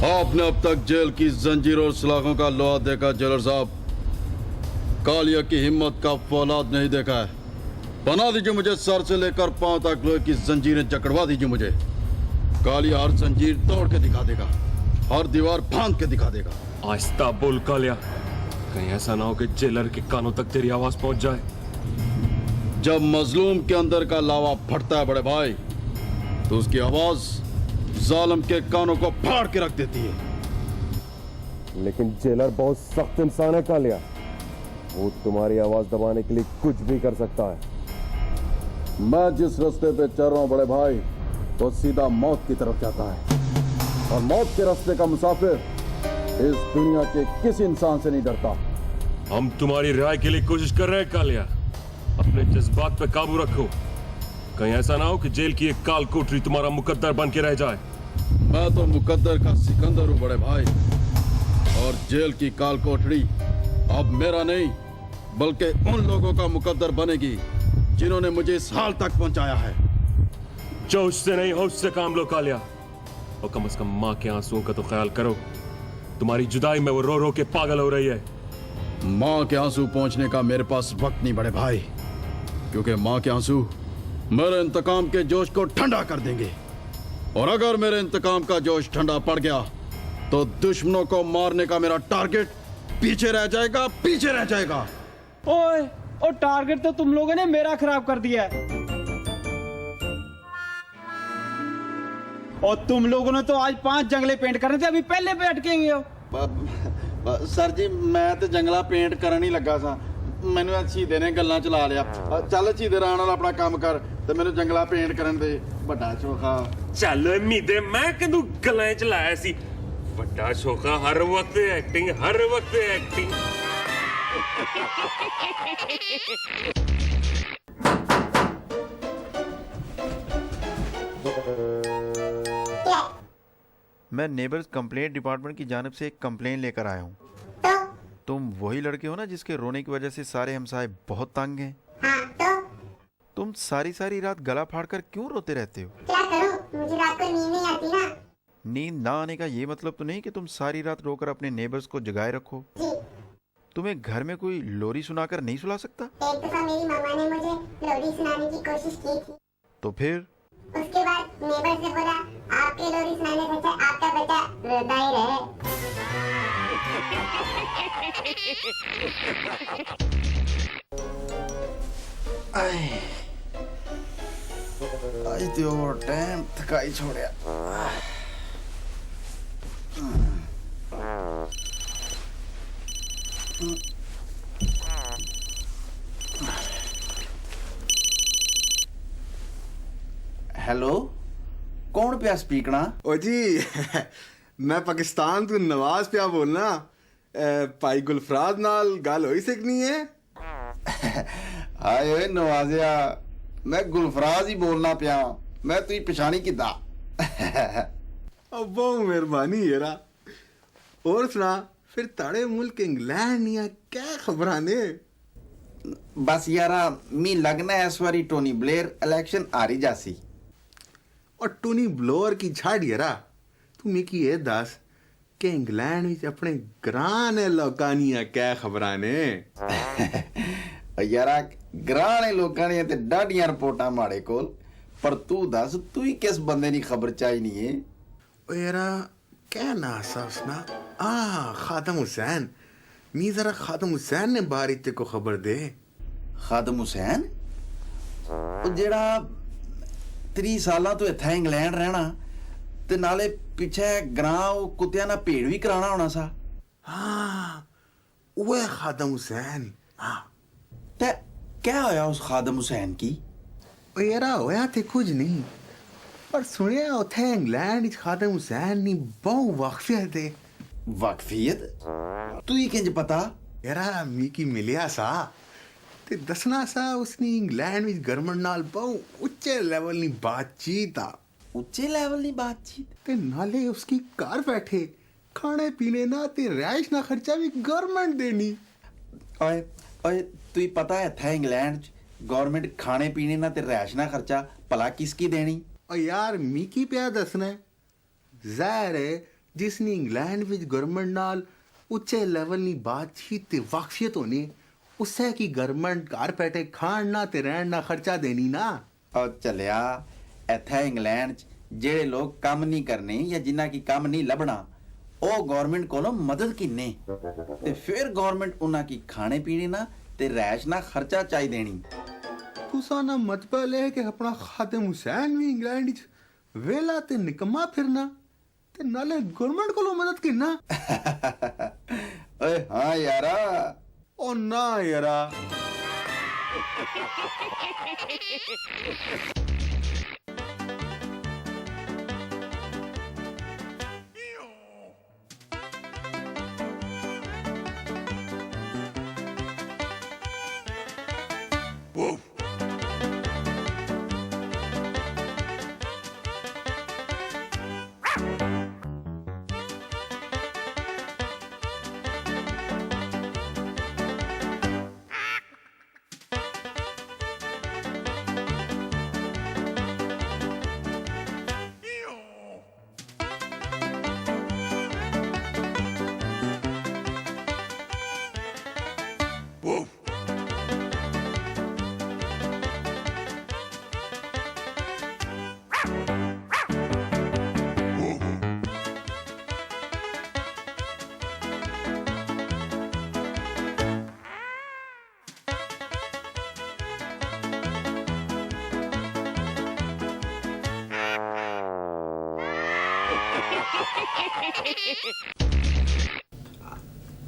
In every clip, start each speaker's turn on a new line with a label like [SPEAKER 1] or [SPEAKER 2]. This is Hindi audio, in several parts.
[SPEAKER 1] आपने अब तक जेल की जंजीर और सलाखों का लोहा देखा जेलर साहब, कालिया की हिम्मत का फौलाद नहीं देखा है। बना दीजिए मुझे सर से लेकर पांव तक लोहे की जंजीरें जकड़वा दीजिए मुझे। कालिया हर जंजीर तोड़ के दिखा देगा, हर दीवार फांद के दिखा देगा।
[SPEAKER 2] आहिस्ता बोल कालिया, कहीं ऐसा ना हो कि जेलर के कानों तक तेरी आवाज पहुंच जाए।
[SPEAKER 1] जब मजलूम के अंदर का लावा फटता है बड़े भाई, तो उसकी आवाज जालिम के कानों को फाड़ के रख देती है।
[SPEAKER 3] लेकिन जेलर बहुत सख्त इंसान है कालिया, वो तुम्हारी आवाज दबाने के लिए कुछ भी कर सकता है।
[SPEAKER 1] मैं जिस रास्ते पे चल रहा हूं बड़े भाई, वो सीधा मौत की तरफ जाता है, और मौत के रास्ते का मुसाफिर इस दुनिया के किसी इंसान से नहीं डरता।
[SPEAKER 2] हम तुम्हारी रिहाई के लिए कोशिश कर रहे हैं कालिया, अपने जज्बात पे काबू रखो। कहीं ऐसा ना हो कि जेल की एक काल कोठरी तुम्हारा मुकद्दर बन के रह जाए।
[SPEAKER 1] मैं तो मुकद्दर का सिकंदर हूं बड़े भाई, और जेल की काल कोठरी अब मेरा नहीं बल्कि उन लोगों का मुकद्दर बनेगी जिन्होंने मुझे इस हाल तक पहुंचाया है।
[SPEAKER 2] जोश से नहीं होश से काम लो कालिया, और कम से कम माँ के आंसुओं का तो ख्याल करो। तुम्हारी जुदाई में वो रो रो के पागल हो रही है।
[SPEAKER 1] माँ के आंसू पहुंचने का मेरे पास वक्त नहीं बड़े भाई, क्योंकि माँ के आंसू मेरे इंतकाम के जोश को ठंडा कर देंगे, और अगर मेरे इंतकाम का जोश ठंडा पड़ गया तो दुश्मनों को मारने का मेरा टारगेट पीछे रह जाएगा, पीछे रह जाएगा।
[SPEAKER 4] ओए, और टारगेट तो तुम लोगों ने मेरा खराब कर दिया है। और तुम लोगों ने तो आज 5 जंगले पेंट करने थे, अभी पहले पे अटकेंगे हो।
[SPEAKER 5] सर जी मैं तो जंगला पेंट करन ही लगा सा, मैनू शहीदे ने गल्लां चला लिया। चल शहीदे राण वाला अपना काम कर ते मैनू जंगला पेंट करन दे। बड़ा शोखा
[SPEAKER 2] चल मीदे, मैं कदू गल्लां चलाया सी। बड़ा शोखा हर वक्त एक्टिंग, हर वक्त एक्टिंग।
[SPEAKER 6] मैं नेबर्स कंप्लेंट डिपार्टमेंट की जानिब से एक कंप्लेंट लेकर आया हूँ। तुम वही लड़के हो ना जिसके रोने की वजह से सारे हमसाए बहुत तंग हैं?
[SPEAKER 7] हाँ,
[SPEAKER 6] तुम सारी सारी रात गला फाड़कर क्यों रोते रहते हो?
[SPEAKER 7] क्या करूं, मुझे रात को नींद नहीं आती ना।
[SPEAKER 6] नींद ना आने का ये मतलब तो नहीं कि तुम सारी रात रोकर अपने नेबर्स को जगाए रखो।
[SPEAKER 7] जी।
[SPEAKER 6] तुम्हें घर में कोई लोरी सुनाकर नहीं सुला सकता?
[SPEAKER 7] एक दफा मेरी मामा ने मुझे लोरी सुनाने की कोशिश की थी।
[SPEAKER 6] तो फिर?
[SPEAKER 7] उसके बाद नेबर से बोला, आपके लोरी सुनाने से अच्छा आपका बेटा रोता ही रहे।
[SPEAKER 5] आज तो टाइम थकाई छोड़िया। हेलो, कौन पिया स्पीकना?
[SPEAKER 8] ओ जी मैं पाकिस्तान तू नवाज पिया बोलना। भाई गुलफराज नाल गल होई सकनी है?
[SPEAKER 5] हाय ओए नवाजिया, मैं गुलफराज ही बोलना पिया। मैं तुझी पछाणी किदा?
[SPEAKER 8] बहुत मेहरबानी यारा। और सुना फिर ताड़े मुल्क इंग्लैंड निया क्या खबरां ने?
[SPEAKER 5] बस यारा मी लगना इस बारी टोनी ब्लेयर इलेक्शन हारी जासी।
[SPEAKER 8] और टोनी ब्लोअर की छाड़ यारा, तू मिकी ये दस कि इंग्लैंड विच अपने ग्रां लोकां निया क्या खबरां ने?
[SPEAKER 5] यारा ग्रां ने लोकां ने ते डाडियां रिपोर्टां माड़े कोल, पर तू दस तू ही किस बंदे नी खबर चाहिनी है?
[SPEAKER 8] ओ यारा क्या ना सा उसना? खादम हुसैन। मी जरा खादम हुसैन ने बारी ते को खबर दे।
[SPEAKER 5] खादम हुसैन ओ जेड़ा 30 सालां तो इत्थे इंग्लैंड रहना ते नाले पिछे ग्रां कुत्तियां ना भेड़ भी कराना होना सा।
[SPEAKER 8] हाँ वो है खादम हुसैन। हाँ
[SPEAKER 5] ते क्या होया उस खादम हुसैन की?
[SPEAKER 8] ओ यारा होया ते कुछ नहीं, पर सुनिया उथे इंग्लैंड च खादम हुसैन नी बहु वाकफियत है।
[SPEAKER 5] वाकफियत? तू ही किंज पता?
[SPEAKER 8] यारा मिकी मिलिया सा ते दसना सा उसनी इंग्लैंड विच गवर्नमेंट नाल बहु उच्चे लेवल नी बातचीत आ,
[SPEAKER 5] उच्चे लेवल नी बातचीत?
[SPEAKER 8] ते नाले उसकी घर बैठे खाने पीने ना ते रहाइश ना खर्चा भी गवर्नमेंट देनी।
[SPEAKER 5] ओए ओए तू ही पता है था इंग्लैंड च गवर्नमेंट खाने पीने ना ते रहाइश ना खर्चा भला किसकी देनी?
[SPEAKER 8] और यार मिकी पिया दसना है, जाहिर है जिसनी इंग्लैंड विच गवर्नमेंट नाल उच्चे लेवल नी बातचीत ते वाकफियत होनी उससे की गवर्नमेंट घर बैठे खान ना ते रहन ना खर्चा देनी ना।
[SPEAKER 5] और चलिया इत्थे इंग्लैंड च जेड़े लोग काम नहीं करने या जिन्ना की काम नहीं लभना ओ गवर्नमेंट कोलों मदद किन्ने ते फिर गवर्नमेंट उन्हां की खाने पीने ना ते रहाइश ना खर्चा चाही देनी।
[SPEAKER 8] तुसा ना मतलब है कि अपना खादिम हुसैन भी इंग्लैंड च वेला ते निकम्मा फिरना ते नाले गवर्नमेंट कोलों मदद किन्ना।
[SPEAKER 5] ओए हाँ यारा।
[SPEAKER 8] ओ ना यारा।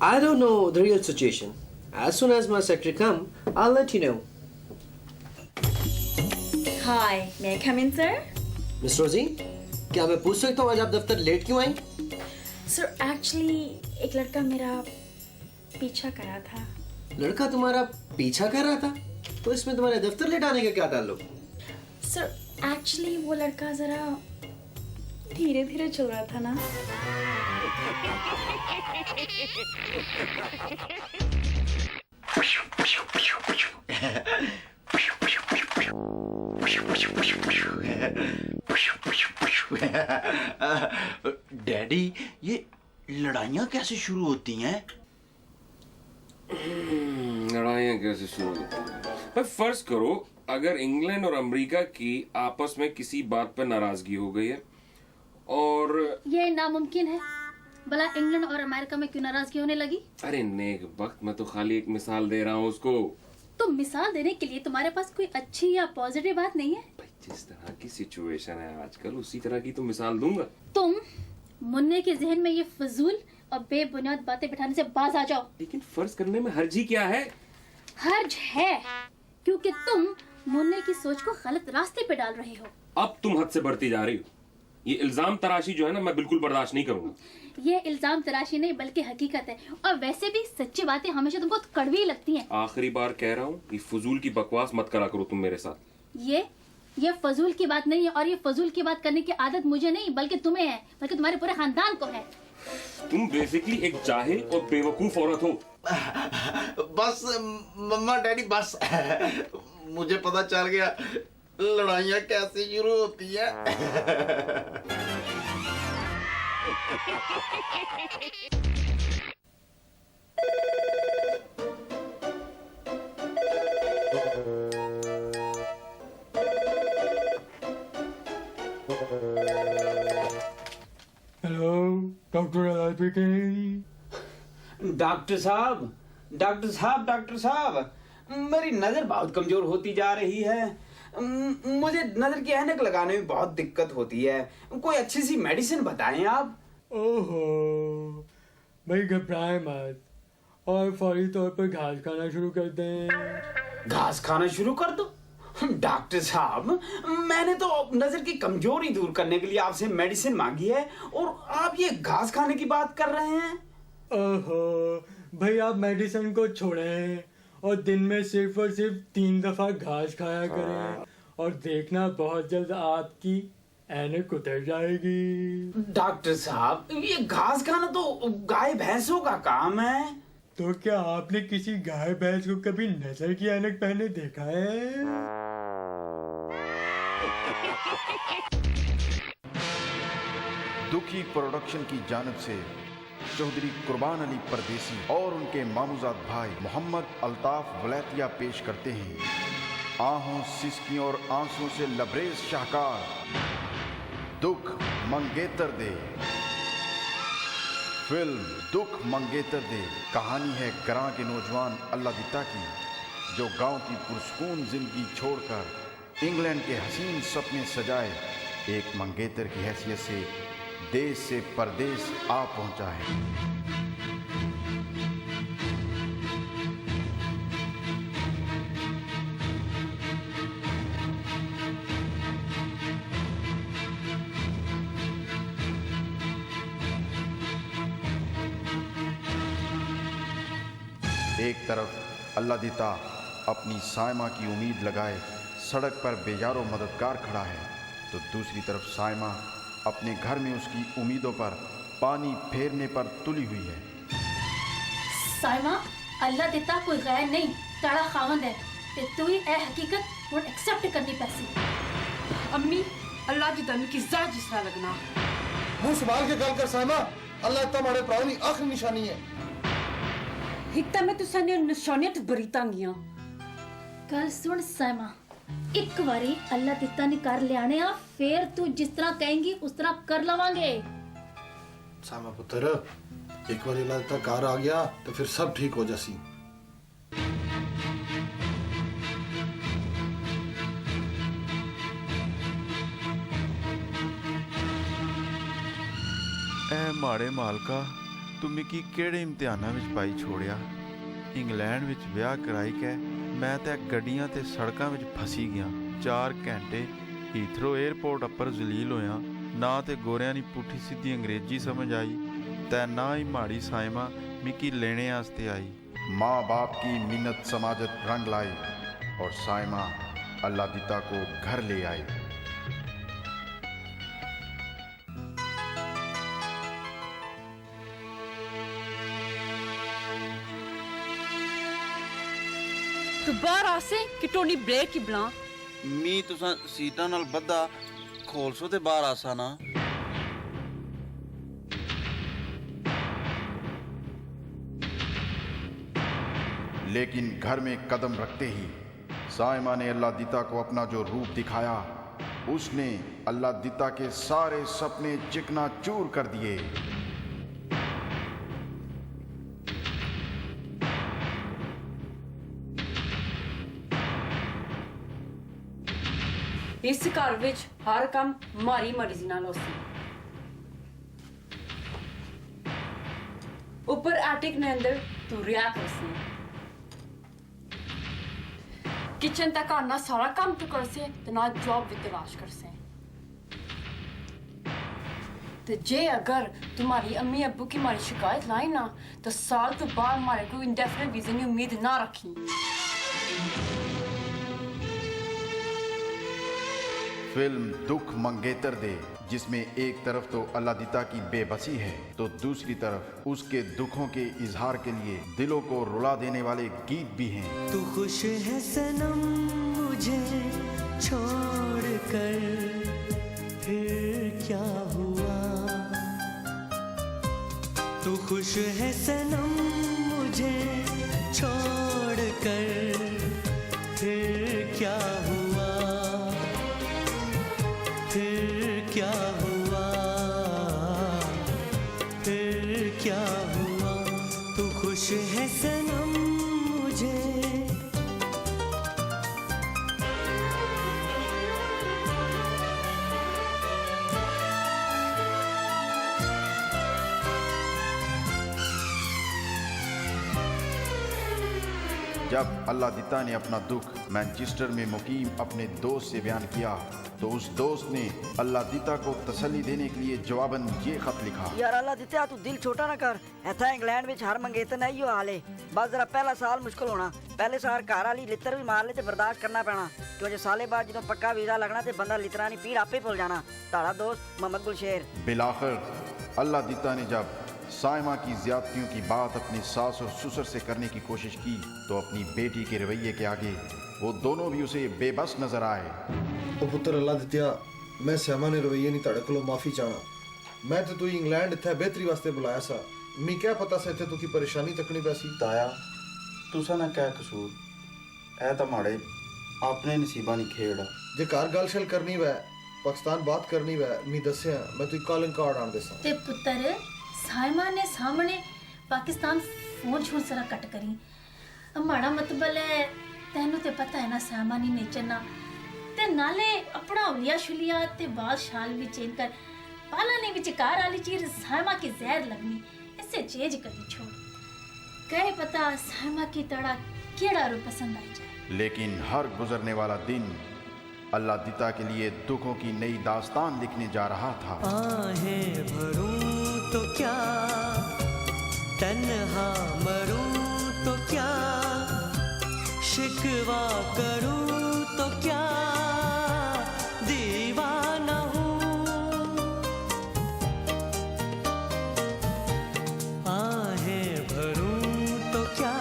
[SPEAKER 9] I don't know the real situation. As soon as my secretary come, I'll let you know.
[SPEAKER 10] Hi, may I come in, sir?
[SPEAKER 9] Miss Rosie, क्या मैं पूछ सकता हूँ आज आप दफ्तर लेट क्यों आई?
[SPEAKER 10] Sir, actually एक लड़का मेरा पीछा कर रहा था।
[SPEAKER 9] लड़का तुम्हारा पीछा कर रहा था? तो इसमें तुम्हारे दफ्तर लेट आने का क्या ताल्लुक?
[SPEAKER 10] Sir, actually वो लड़का जरा धीरे-धीरे चल रहा था ना।
[SPEAKER 5] डैडी ये लड़ाइयाँ कैसे शुरू होती हैं?
[SPEAKER 2] लड़ाइयाँ कैसे शुरू होती हैं? भाई फर्ज करो अगर इंग्लैंड और अमेरिका की आपस में किसी बात पर नाराजगी हो गई है और
[SPEAKER 10] ये नामुमकिन है। भला इंग्लैंड और अमेरिका में क्यों नाराजगी होने लगी?
[SPEAKER 2] अरे नेक वक्त मैं तो खाली एक मिसाल दे रहा हूँ उसको।
[SPEAKER 10] तो मिसाल देने के लिए तुम्हारे पास कोई अच्छी या पॉजिटिव बात नहीं है?
[SPEAKER 2] भाई जिस तरह की सिचुएशन है आजकल उसी तरह की तो मिसाल दूंगा।
[SPEAKER 10] तुम मुन्ने के जहन में ये फजूल और बेबुनियाद बातें बिठाने से बाज आ जाओ।
[SPEAKER 2] लेकिन फर्ज करने में हर्ज ही क्या है?
[SPEAKER 10] हर्ज है क्योंकि तुम मुन्ने की सोच को गलत रास्ते पे डाल रहे हो।
[SPEAKER 2] अब तुम हद से बढ़ती जा रही हो। ये इल्जाम तराशी जो है ना मैं बिल्कुल बर्दाश्त नहीं करूंगा।
[SPEAKER 10] ये इल्जाम तराशी नहीं बल्कि हकीकत है और वैसे भी सच्ची बातें हमेशा तुमको कड़वी लगती हैं।
[SPEAKER 2] आखिरी बार कह रहा हूँ ये फजूल की बकवास मत करा करो तुम मेरे साथ।
[SPEAKER 10] ये फजूल की बात नहीं है और ये फजूल की बात करने की आदत मुझे नहीं बल्कि तुम्हें है, बल्कि तुम्हारे पूरे खानदान को है।
[SPEAKER 2] तुम बेसिकली एक जाहिल और बेवकूफ औरत हो।
[SPEAKER 5] बस मम्मा डैडी बस मुझे पता चल गया लड़ाइयाँ कैसे शुरू होती है।
[SPEAKER 4] Hello doctor speaking. डॉक्टर साहब मेरी नजर बहुत कमजोर होती जा रही है। मुझे नजर की ऐनक लगाने में बहुत दिक्कत होती है। कोई अच्छी सी मेडिसिन बताएं आप।
[SPEAKER 11] ओहो भाई घबराएं मत और फौरी तौर पर घास खाना शुरू कर दें।
[SPEAKER 4] घास खाना शुरू कर दो। डॉक्टर साहब, मैंने तो नजर की कमजोरी दूर करने के लिए आपसे मेडिसिन मांगी है और आप ये घास खाने की बात कर रहे हैं।
[SPEAKER 11] ओहो भाई, आप मेडिसिन को छोड़ें और दिन में सिर्फ और सिर्फ 3 दफा घास खाया करें और देखना बहुत जल्द आपकी ऐनक उतर जाएगी।
[SPEAKER 4] डॉक्टर साहब, ये घास खाना तो गाय भैंसों का काम है।
[SPEAKER 11] तो क्या आपने किसी गाय भैंस को कभी नजर की ऐनक पहने देखा है?
[SPEAKER 6] दुखी प्रोडक्शन की जानिब से चौधरी कुर्बान अली परदेसी और उनके मामूजाद भाई मोहम्मद अल्ताफ वलैतिया पेश करते हैं आहों सिसकी और आंसुओं से लबरेज शाहकार दुख मंगेतर दे। फिल्म दुख मंगेतर दे कहानी है गरां के नौजवान अल्लाह दिता की, जो गांव की पुरस्कून जिंदगी छोड़कर इंग्लैंड के हसीन सपने सजाए एक मंगेतर की हैसियत से देश से परदेश आ पहुंचा है। एक तरफ अल्लाह दिता अपनी सायमा की उम्मीद लगाए सड़क पर बेजारो मददगार खड़ा है, तो दूसरी तरफ सायमा अपने घर में उसकी उम्मीदों पर पानी फेरने पर तुली हुई है।
[SPEAKER 10] सायमा, अल्लाह दिता कोई गैर नहीं, ताड़ा खावंद है ते तू ही ए हकीकत हुण एक्सेप्ट करनी पैसी।
[SPEAKER 12] अम्मी, अल्लाह दी दम की ज़ात जिसरा लगना
[SPEAKER 13] मुंह संभाल के गल कर सायमा, अल्लाह तुम्हारे प्राण की आखिरी निशानी है।
[SPEAKER 12] हिता में तुसा ने निशानियत बरीतांगियां।
[SPEAKER 10] कल सुन सायमा, एक बारी अल्लाह दिता ने कर लियाने आ, फिर तू जिस तरह कहेंगी उस तरह कर लवांगे।
[SPEAKER 13] सायमा पुत्र, एक बार अल्लाह दिता कार आ गया तो फिर सब ठीक हो जासी।
[SPEAKER 6] ए माड़े मालका, तू मिकी केड़े इम्तिहानां विच पाई छोड़िया। इंग्लैंड विच विआह कराई कै मैं ते गड्डियां ते सड़कां विच फसी गया। 4 घंटे हीथरो एयरपोर्ट अपर जलील होया, ना ते गोरियां दी पुट्ठी सीधी अंग्रेजी समझ आई ते ना ही माड़ी सायमा मिकी लेने आस्ते आई। माँ बाप की मिन्नत समाजत रंग लाई और सायमा अल्लाह दिता को घर ले आई।
[SPEAKER 12] तो बाहर आसे कि टोनी ब्रेक की बला
[SPEAKER 5] मी तुसा सीटां नाल बद्धा खोलसो ते बाहर आसा ना।
[SPEAKER 6] लेकिन घर में कदम रखते ही सायमा ने अल्लाह दिता को अपना जो रूप दिखाया, उसने अल्लाह दिता के सारे सपने चिकना चूर कर दिए।
[SPEAKER 12] इस घर विच हर काम मारी मर्जी नाल होसी। ऊपर एटिक ने अंदर तू रिया करसी, किचन तक आना सारा काम तो करसे ते ना जॉब भी तलाश करसे। तो जे अगर तुम्हारी अम्मी अब्बू की हमारी शिकायत लाई ना तो साल तो बाद हमारे को इंडेफिनिट वीजा की उम्मीद ना रखी।
[SPEAKER 6] फिल्म दुख मंगेतर दे, जिसमें एक तरफ तो अल्लाह दिता की बेबसी है तो दूसरी तरफ उसके दुखों के इजहार के लिए दिलों को रुला देने वाले गीत भी हैं।
[SPEAKER 14] तू खुश है सनम मुझे छोड़ कर, फिर क्या हुआ। तू खुश है सनम मुझे छोड़ कर, फिर क्या हुआ, फिर क्या हुआ, फिर क्या हुआ। तू खुश है सनम मुझे।
[SPEAKER 6] जब अल्लाह दिता ने अपना दुख मैनचेस्टर में मुकीम अपने दोस्त से बयान किया तो उस दोस्त ने अल्लाह दिता को तसल्ली देने के लिए जवाबन ये खत लिखा।
[SPEAKER 15] यार अल्लाह दिता तू दिल छोटा ना कर। इतना इंग्लैंड में हर मंगेतर नहीं हो हाले बस जरा पहला साल मुश्किल होना। पहले साल घर वाली लित्र भी मार ले ते बर्दाश्त करना पैना क्योंकि साले बाद जो पक्का वीजा लगना ते बंदा लितरा नहीं पीड़ आपे भूल जाना। तारा दोस्त मोहम्मद गुलशेर।
[SPEAKER 6] बिलाखिर अल्लाह दिता ने जब साइमा की ज्यादतियों की बात अपनी सास और ससुर से करने की कोशिश की तो अपनी बेटी के रवैये के आगे वो दोनों भी उसे बेबस नजर आए।
[SPEAKER 13] ओ पुत्र अल्लाह दित्या मैं सैमा ने रवैये नहीं तड़क लो माफी चाहना। मैं तो तू इंग्लैंड इत्थे बेहतरी वास्ते बुलाया सा। मी क्या पता सा इत्थे तू की परेशानी तकनी पैसी।
[SPEAKER 5] ताया तुसा ना क्या कसूर ऐ तो माड़े अपने नसीबा नहीं खेड़ा।
[SPEAKER 13] जे कार गल शल करनी वै पाकिस्तान बात करनी वै मी दस्या मैं तू कॉलिंग कार्ड आन देसा।
[SPEAKER 10] ते पुत्र साइमा ने सामने पाकिस्तान फोन छोड़ सरा कट करी माड़ा मतबल है तेनू ते पता है ना साइमा नी नेचरना ते नाले अपना उलिया शुलिया ते बाल शाल भी चेंज कर पाला ने विचकार वाली चीज साइमा की जहर लगनी इससे चेंज करी छोड़ कहे पता साइमा की तड़ा केड़ा रूप पसंद आई जाए।
[SPEAKER 6] लेकिन हर गुजरने वाला दिन अल्लाह दिता के लिए दुखों की नई दास्तान लिखने जा रहा था।
[SPEAKER 14] आहें भरूं तो क्या तन्हा मरूं तो क्या शिकवा करूं तो क्या दीवाना हूँ। आहें भरूं तो क्या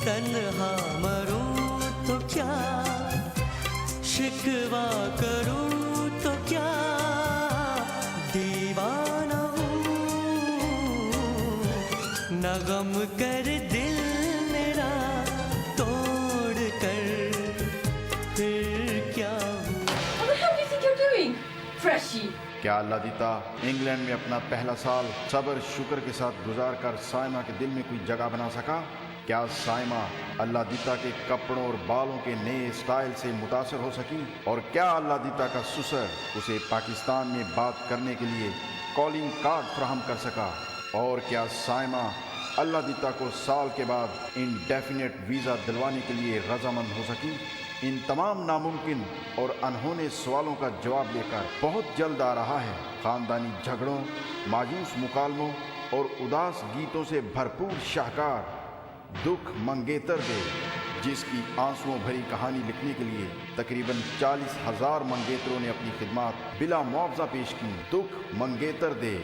[SPEAKER 14] तन्हा मरूं तो क्या शिकवा करूं तो क्या दीवाना हूँ। न गम कर दिल मेरा तोड़ कर फिर क्या
[SPEAKER 6] क्या अल्लाह दिता इंग्लैंड में अपना पहला साल सब्र शुक्र के साथ गुजार कर साइमा के दिल में कोई जगह बना सका? क्या साइमा अल्लाह दिता के कपड़ों और बालों के नए स्टाइल से मुतासर हो सकी? और क्या अल्लाह दिता का ससुर उसे पाकिस्तान में बात करने के लिए कॉलिंग कार्ड फ्राहम कर सका? और क्या साइमा अल्लाह दिता को साल के बाद इंडेफिनेट वीज़ा दिलवाने के लिए रजामंद हो सकी? इन तमाम नामुमकिन और अनहोने सवालों का जवाब लेकर बहुत जल्द आ रहा है ख़ानदानी झगड़ों, मायूस मुकालमों और उदास गीतों से भरपूर शाहकार दुख मंगेतर दे, जिसकी आंसुओं भरी कहानी लिखने के लिए तकरीबन 40,000 मंगेतरों ने अपनी खिदमत बिला मुआवजा पेश की। दुख मंगेतर दे,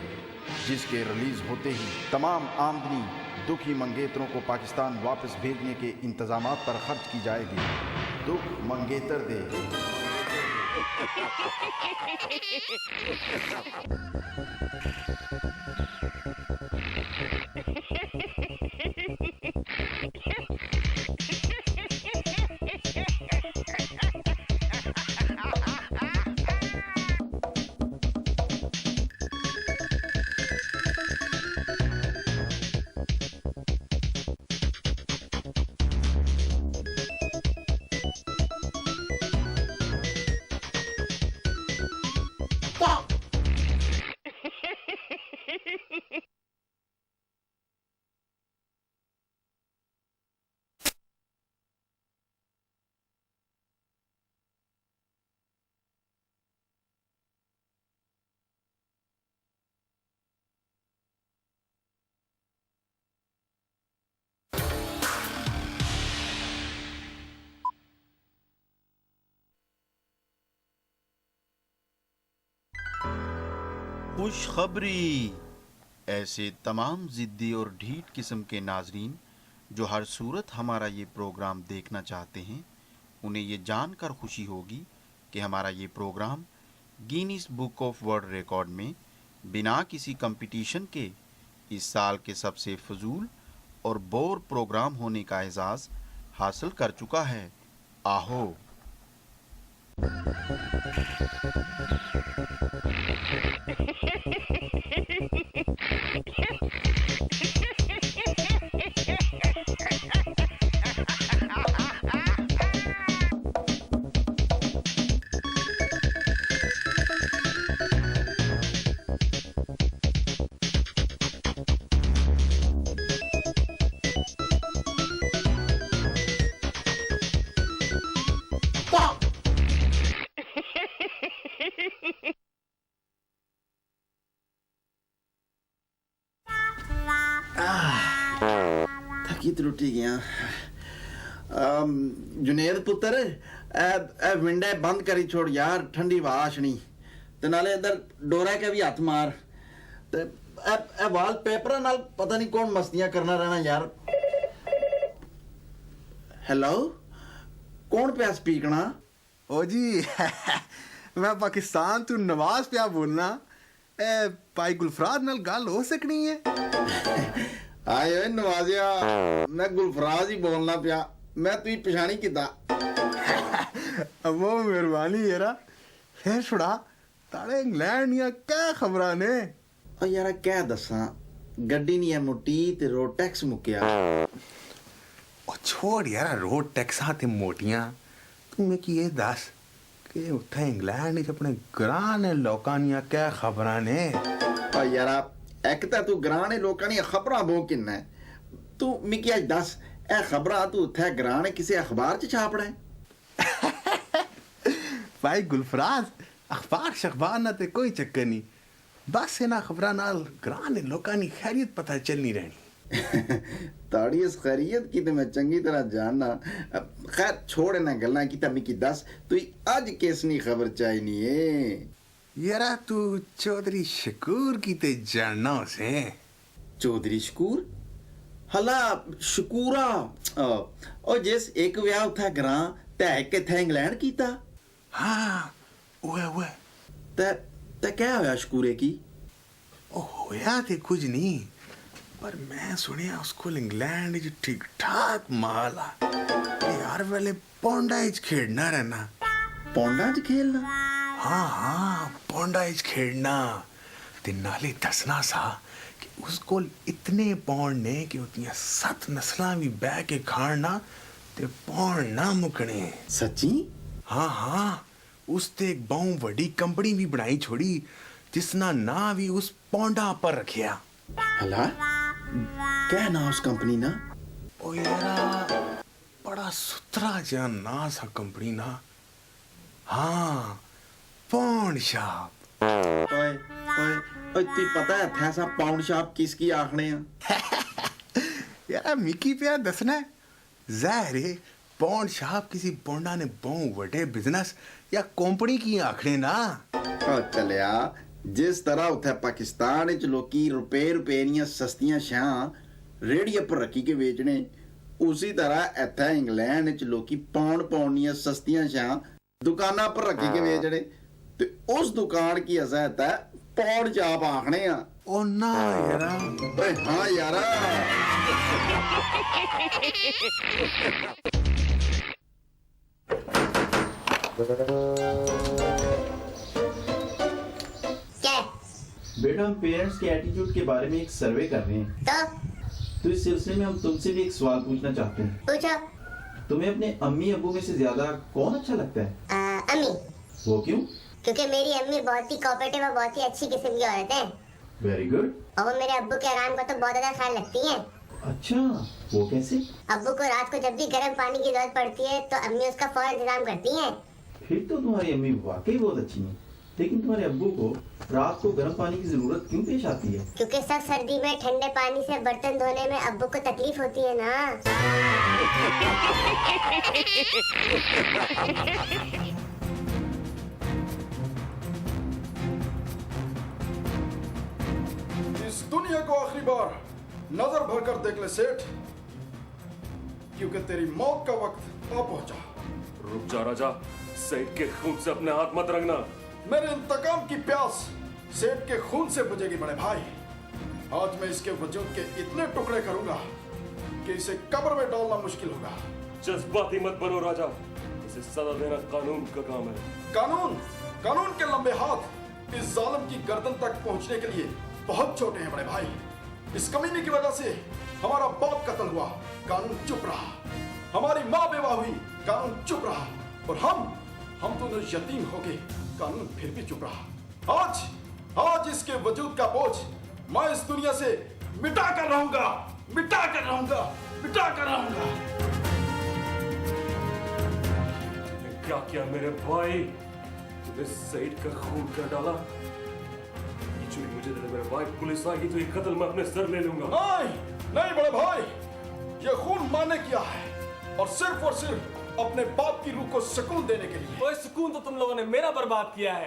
[SPEAKER 6] जिसके रिलीज होते ही तमाम आमदनी दुखी मंगेतरों को पाकिस्तान वापस भेजने के इंतजामात पर खर्च की जाएगी। दुख मंगेतर दे। खुशखबरी। ऐसे तमाम ज़िद्दी और ढीठ किस्म के नाजरीन जो हर सूरत हमारा ये प्रोग्राम देखना चाहते हैं, उन्हें ये जानकर खुशी होगी कि हमारा ये programme Guinness book of world record में बिना किसी कंपटीशन के इस साल के सबसे फजूल और बोर प्रोग्राम होने का एजाज़ हासिल कर चुका है। आहो
[SPEAKER 5] रुटी गया जुनेद पुत्र ए विंडे बंद करी छोड़ यार ठंडी हवा आशनी ते नाले अंदर डोरा के भी हाथ मार ते ए वाल पेपर नाल पता नहीं कौन मस्तियां करना रहना यार हेलो कौन पे स्पीकना
[SPEAKER 8] ओ जी मैं पाकिस्तान तू नवाज पिया बोलना ए भाई गुलफराज नाल गल हो सकनी है
[SPEAKER 5] आए ओए नवाजिया मैं गुलफराज ही बोलना पिया मैं तुई पछाणी किदा
[SPEAKER 8] अबो मेहरबानी यारा फिर छुड़ा ताड़े इंग्लैंड या क्या खबरां ने
[SPEAKER 5] ओ यारा क्या दसा गड्डी नहीं है मुट्टी ते रोड टैक्स मुक्या
[SPEAKER 8] ओ छोड़ यारा रोड टैक्सां ते मोटियां तू मैं की ये दस कि उत्थे इंग्लैंड विच अपने ग्रां ने लोकां दियां क्या खबरां ने
[SPEAKER 5] ओ यारा एक तां तू ग्रां ने लोकां दियां खबरां बो किन्ना है तू मिकी अज दस ए खबरां तू उत्थे ग्रां ने किसी अखबार च छापड़ा है
[SPEAKER 8] भाई गुलफराज अखबार शखबार ना ते कोई चक्कर नहीं बस इन्हां खबरां नाल ग्रां ने लोकां दी खैरियत पता चलनी रहनी
[SPEAKER 5] ताड़ी इस खैरियत की तो मैं चंगी तरह जानना खैर छोड़ ना गल्लां की तमी की दस तू आज किसनी खबर चाहिए है
[SPEAKER 8] यारा तू चौधरी शकूर की ते जानना से
[SPEAKER 5] चौधरी शकूर हला शकूरा ओ जिस एक विआह उथा ग्रां ते के थे इंग्लैंड कीता
[SPEAKER 8] हाँ ओए
[SPEAKER 5] ते क्या होया शकूरे की
[SPEAKER 8] ओ होया ते कुछ नहीं पर मैं सुनिया उसको इंग्लैंड च ठीक ठाक माल आ यार वाले पोंडा च खेलना रहना
[SPEAKER 5] पोंडा च खेलना
[SPEAKER 8] हाँ पोंडा च खेलना ते नाले दसना सा कि उसको इतने पौंड ने कि उतनियां 7 नस्लां भी बह के खाना ते पौंड ना मुकने
[SPEAKER 5] सच्ची
[SPEAKER 8] हाँ उसते एक बहु बड़ी कंपनी भी बनाई छोड़ी जिसना ना भी उस पोंडा पर रखिया
[SPEAKER 5] हला क्या ना उस कंपनी ना
[SPEAKER 8] ओ यारा बड़ा सुथरा जा ना सा कंपनी ना हाँ पौंड शॉप
[SPEAKER 5] ओए ओए ओए ती पता है था सा पाउंड शॉप किसकी आखने हैं
[SPEAKER 8] यार मिकी पे दसना है जाहिर है पौंड शॉप किसी पोंडा ने बहु बड़े बिजनेस या कंपनी की आखने ना
[SPEAKER 5] ओ चलिया जिस तरह उथे पाकिस्तान च लोकी रुपए दियां सस्तियां शां रेहड़ियां पर रखी के बेचने उसी तरह इथे इंग्लैंड च लोकी पौंड दियां सस्तियां शां दुकानां पर रखी के बेचने ते उस दुकान की असैत है पौंड शॉप आखने आ
[SPEAKER 8] ओ ना यारा
[SPEAKER 5] ओए हाँ यारा
[SPEAKER 7] क्या
[SPEAKER 5] बेटा हम पेरेंट्स के एटीट्यूड के बारे में एक सर्वे कर रहे हैं तो इस सिलसिले में हम तुमसे भी एक सवाल पूछना चाहते हैं
[SPEAKER 7] पूछो
[SPEAKER 5] तुम्हें अपने अम्मी अब्बू में से ज्यादा कौन अच्छा लगता है
[SPEAKER 7] अम्मी
[SPEAKER 5] वो क्यों
[SPEAKER 7] क्योंकि मेरी अम्मी बहुत ही कोऑपरेटिव और बहुत ही अच्छी किस्म की औरत है
[SPEAKER 5] वेरी गुड
[SPEAKER 7] और वो मेरे अब्बू के आराम का तो बहुत ज्यादा ख्याल रखती हैं
[SPEAKER 5] अच्छा वो कैसे
[SPEAKER 7] अब्बू को रात को जब भी गर्म पानी की जरूरत पड़ती है तो अम्मी उसका फौरन इंतजाम करती हैं
[SPEAKER 5] फिर तो तुम्हारी अम्मी वाकई बहुत अच्छी है लेकिन तुम्हारे अब्बू को रात को गर्म पानी की जरूरत क्यों पेश आती है
[SPEAKER 7] क्योंकि सख्त सर्दी में ठंडे पानी से बर्तन धोने में अब्बू को तकलीफ होती है ना
[SPEAKER 1] इस दुनिया को आखिरी बार नजर भरकर देख ले सेठ क्योंकि तेरी मौत का वक्त आ पहुंचा
[SPEAKER 2] रुक जा राजा सईद के खून से अपने हाथ मत रंगना
[SPEAKER 1] मेरे इंतकाम की प्यास सेठ के खून से बुझेगी बड़े भाई आज मैं इसके वजूद के इतने टुकड़े करूंगा कि इसे कब्र में डालना मुश्किल होगा
[SPEAKER 2] जज्बाती मत बनो राजा इसे सजा देना कानून का काम है
[SPEAKER 1] कानून के लंबे हाथ इस जालिम की गर्दन तक पहुंचने के लिए बहुत छोटे हैं बड़े भाई इस कमीने की वजह से हमारा बाप कत्ल हुआ कानून चुप रहा हमारी माँ बेवा हुई कानून चुप रहा और हम दोनों यतीम हो गए कानून फिर भी चुप रहा आज इसके वजूद का बोझ मैं इस दुनिया से मिटा कर रहूंगा
[SPEAKER 2] क्या किया मेरे भाई तूने सईद का खून कर डाला ये चोरी मुझे दे दे मेरे भाई पुलिस आएगी तो ये कत्ल मैं अपने सर ले लूंगा
[SPEAKER 1] नहीं बड़े भाई
[SPEAKER 16] ये खून माने किया है और सिर्फ अपने बाप की रूह को सुकून देने के लिए।
[SPEAKER 11] ओए सुकून तो तुम लोगों ने मेरा बर्बाद किया है।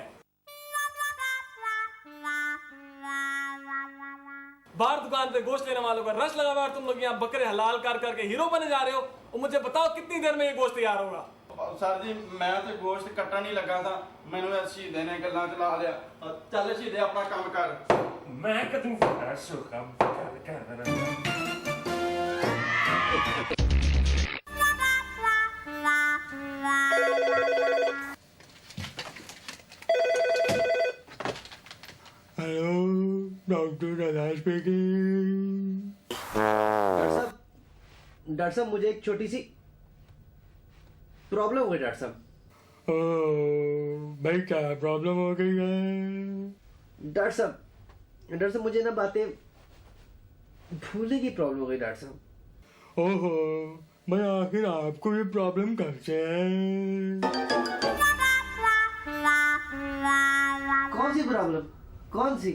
[SPEAKER 11] बाहर दुकान पे गोश्त लेने वालों का रश लगा हुआ है, तुम लोग यहाँ बकरे हलाल कर करके हीरो बने जा रहे हो। और मुझे बताओ कितनी देर में ये गोश्त तैयार होगा?
[SPEAKER 5] सर जी मैं तो गोश्त कट्टा नहीं लगा था, मैंने शहीदे ने गल्ला चला लिया। चल शहीदे अपना काम कर।
[SPEAKER 2] मैं कदू
[SPEAKER 11] हेलो, डॉक्टर राज स्पीकिंग।
[SPEAKER 9] डॉक्टर साहब मुझे एक छोटी सी प्रॉब्लम हो गई डॉक्टर साहब।
[SPEAKER 11] ओह भाई क्या प्रॉब्लम हो गई है?
[SPEAKER 9] डॉक्टर साहब मुझे ना बातें भूलने की प्रॉब्लम हो गई डॉक्टर साहब।
[SPEAKER 11] ओहो भाई आखिर आपको ये प्रॉब्लम कब से है?
[SPEAKER 9] कौन सी प्रॉब्लम? कौन सी?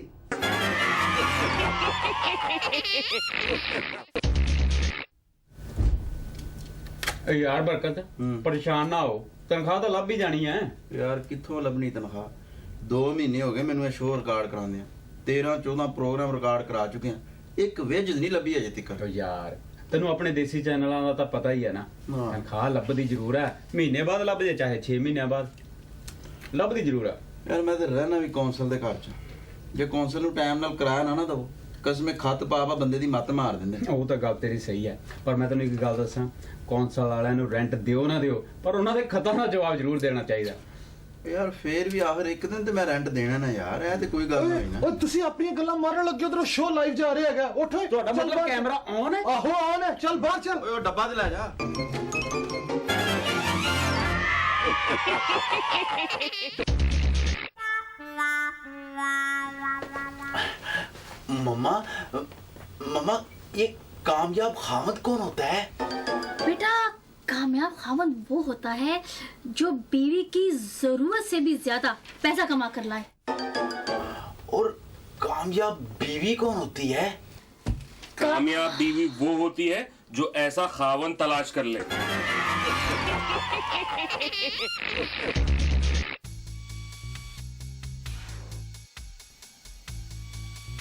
[SPEAKER 4] यार बरकत परेशान ना हो, तनख्वाह तो लभ ही जानी है।
[SPEAKER 5] यार कित्थों लभनी तनख्वाह? 2 महीने हो गए मैनू शो रिकॉर्ड कराने, 13-14 प्रोग्राम रिकॉर्ड करा चुके हैं, एक वेज नहीं लभी अजे तक।
[SPEAKER 4] यार तेनू अपने देसी चैनलों का तो पता ही है ना, तनख्वाह लभदी जरूर है, महीने बाद लभ जाए चाहे 6 महीने बाद लभदी जरूर है।
[SPEAKER 5] यार मैं तो रहना भी कौंसल दे घर च, जे कौंसल नू टाइम नाल कराया ना दो कसमें खत पा बंदे दी मत मार दिंदे।
[SPEAKER 4] ਉਹ ਤਾਂ ਗੱਲ ਤੇਰੀ ਸਹੀ ਹੈ, ਪਰ ਮੈਂ ਤੈਨੂੰ ਇੱਕ ਗੱਲ ਦੱਸਾਂ, ਕੌਂਸਲ ਵਾਲਿਆਂ ਨੂੰ ਰੈਂਟ ਦਿਓ ਨਾ ਦਿਓ, ਪਰ ਉਹਨਾਂ ਦੇ ਖਤਾਂ ਦਾ ਜਵਾਬ ਜ਼ਰੂਰ ਦੇਣਾ ਚਾਹੀਦਾ।
[SPEAKER 5] यार फिर भी आखिर एक दिन तो मैं रेंट देना ना यार, ऐ ते कोई गल नहीं ना।
[SPEAKER 13] ਓਏ ਤੁਸੀਂ ਆਪਣੀਆਂ ਗੱਲਾਂ ਮਾਰਨ ਲੱਗੇ ਉਧਰੋਂ ਸ਼ੋ ਲਾਈਵ ਜਾ ਰਿਹਾ ਹੈਗਾ। ਉੱਠ ਓਏ,
[SPEAKER 4] ਤੁਹਾਡਾ ਮਤਲਬ ਕੈਮਰਾ ਔਨ ਹੈ?
[SPEAKER 13] ਆਹੋ ਔਨ ਹੈ, ਚੱਲ ਬਾਹਰ ਚੱਲ।
[SPEAKER 5] ਓਏ ਉਹ ਡੱਬਾ ਤੇ ਲੈ ਜਾ। मम्मा मम्मा ये कामयाब खामद कौन होता है?
[SPEAKER 10] बेटा कामयाब खामद वो होता है जो बीवी की जरूरत से भी ज्यादा पैसा कमा कर लाए।
[SPEAKER 5] और कामयाब बीवी कौन होती है?
[SPEAKER 2] कामयाब बीवी वो होती है जो ऐसा खावन तलाश कर ले।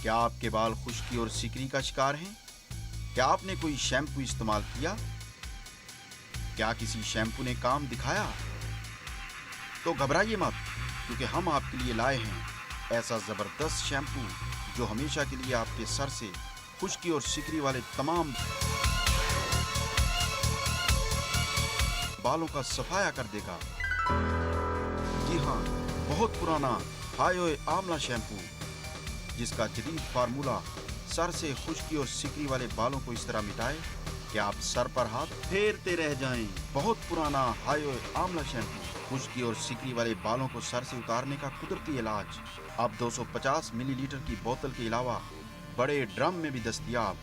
[SPEAKER 17] क्या आपके बाल खुश्की और सिकरी का शिकार हैं? क्या आपने कोई शैम्पू इस्तेमाल किया? क्या किसी शैम्पू ने काम दिखाया? तो घबराइए मत, क्योंकि हम आपके लिए लाए हैं ऐसा जबरदस्त शैम्पू जो हमेशा के लिए आपके सर से खुश्की और सिकरी वाले तमाम बालों का सफाया कर देगा। जी हाँ, बहुत पुराना हायोए आंवला शैम्पू, जिसका जदीद फार्मूला सर से खुश्की और सिकरी वाले बालों को इस तरह मिटाए कि आप सर पर हाथ फेरते रह जाएं। बहुत पुराना हायोए आंवला शैम्पू, खुश्की और सिकरी वाले बालों को सर से उतारने का कुदरती इलाज। अब 250 मिलीलीटर की बोतल के अलावा बड़े ड्रम में भी दस्तयाब।